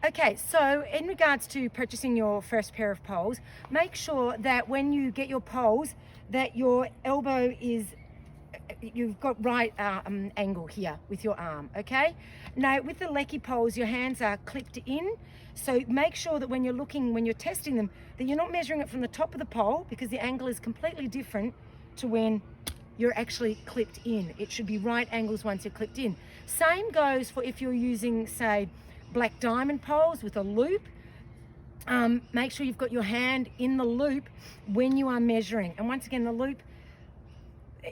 Okay, so in regards to purchasing your first pair of poles, make sure that when you get your poles that your elbow is, you've got right angle here with your arm, okay? Now with the lecky poles, your hands are clipped in, so make sure that when you're testing them, that you're not measuring it from the top of the pole, because the angle is completely different to when you're actually clipped in. It should be right angles once you're clipped in. Same goes for if you're using, say, black diamond poles with a loop. Make sure you've got your hand in the loop when you are measuring. And once again, the loop,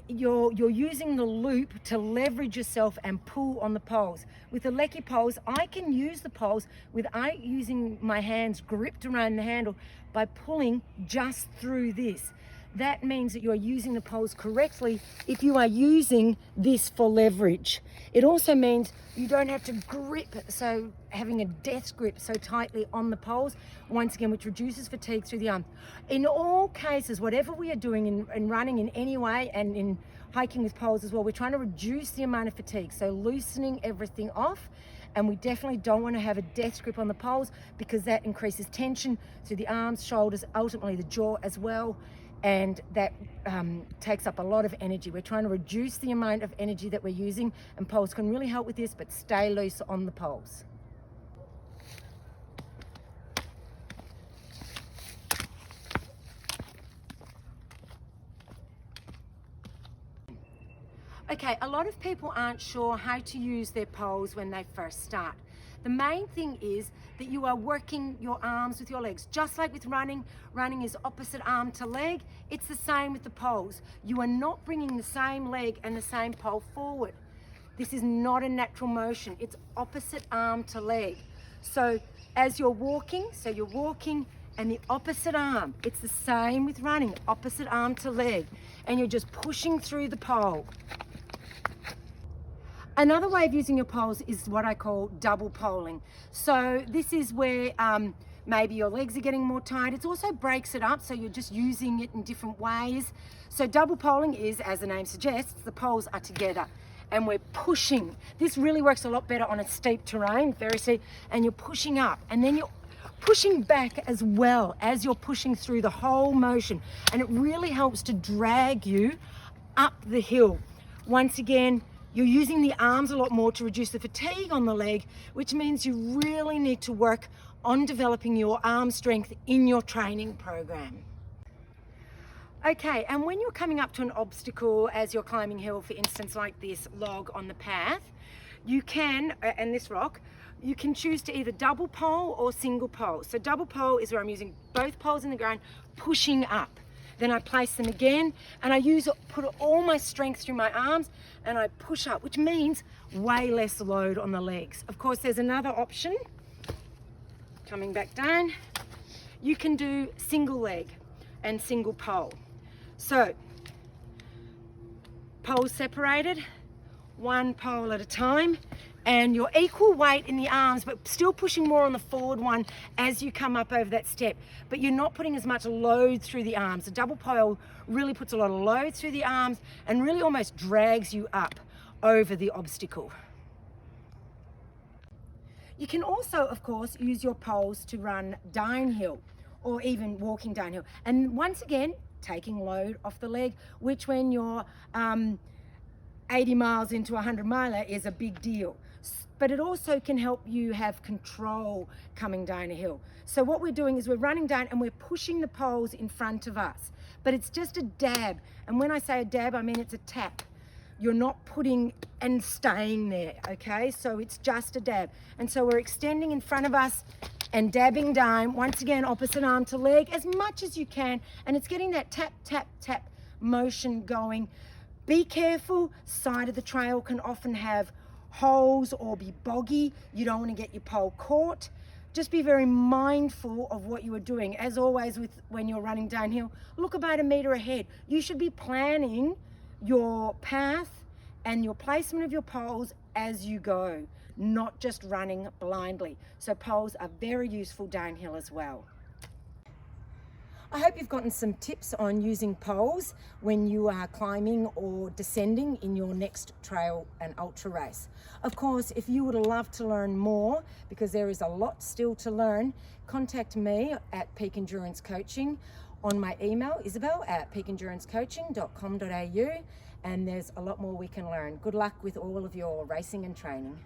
you're using the loop to leverage yourself and pull on the poles. With the lecky poles, I can use the poles without using my hands gripped around the handle by pulling just through this. That means that you are using the poles correctly if you are using this for leverage. It also means you don't have to grip, so having a death grip so tightly on the poles, once again, which reduces fatigue through the arm. In all cases, whatever we are doing in running in any way and in hiking with poles as well, we're trying to reduce the amount of fatigue, so loosening everything off. And we definitely don't want to have a death grip on the poles, because that increases tension through the arms, shoulders, ultimately the jaw as well. And that takes up a lot of energy. We're trying to reduce the amount of energy that we're using, and poles can really help with this, but stay loose on the poles. Okay, a lot of people aren't sure how to use their poles when they first start. The main thing is that you are working your arms with your legs. Just like with running, running is opposite arm to leg. It's the same with the poles. You are not bringing the same leg and the same pole forward. This is not a natural motion. It's opposite arm to leg. So as you're walking, and the opposite arm, it's the same with running, opposite arm to leg. And you're just pushing through the pole. Another way of using your poles is what I call double poling. So this is where maybe your legs are getting more tired. It also breaks it up, so you're just using it in different ways. So double poling is, as the name suggests, the poles are together and we're pushing. This really works a lot better on a steep terrain, very steep, and you're pushing up, and then you're pushing back as well as you're pushing through the whole motion. And it really helps to drag you up the hill. Once again, you're using the arms a lot more to reduce the fatigue on the leg, which means you really need to work on developing your arm strength in your training program. Okay, and when you're coming up to an obstacle as you're climbing hill, for instance, like this log on the path, you can, and this rock, you can choose to either double pole or single pole. So double pole is where I'm using both poles in the ground, pushing up. Then I place them again, and I put all my strength through my arms, and I push up, which means way less load on the legs. Of course, there's another option. Coming back down, you can do single leg and single pole. So, poles separated, one pole at a time, and you're equal weight in the arms, but still pushing more on the forward one as you come up over that step. But you're not putting as much load through the arms. A double pole really puts a lot of load through the arms and really almost drags you up over the obstacle. You can also, of course, use your poles to run downhill or even walking downhill. And once again, taking load off the leg, which when you're 80 miles into a 100-miler is a big deal. But it also can help you have control coming down a hill. So what we're doing is we're running down and we're pushing the poles in front of us. But it's just a dab. And when I say a dab, I mean it's a tap. You're not putting and staying there, okay? So it's just a dab. And so we're extending in front of us and dabbing down, once again, opposite arm to leg, as much as you can. And it's getting that tap, tap, tap motion going. Be careful, side of the trail can often have holes or be boggy. You don't want to get your pole caught. Just be very mindful of what you are doing. As always, when you're running downhill, look about a meter ahead. You should be planning your path and your placement of your poles as you go, not just running blindly. So poles are very useful downhill as well. I hope you've gotten some tips on using poles when you are climbing or descending in your next trail and ultra race. Of course, if you would love to learn more, because there is a lot still to learn, contact me at Peak Endurance Coaching on my email, isabel@peakendurancecoaching.com.au, and there's a lot more we can learn. Good luck with all of your racing and training.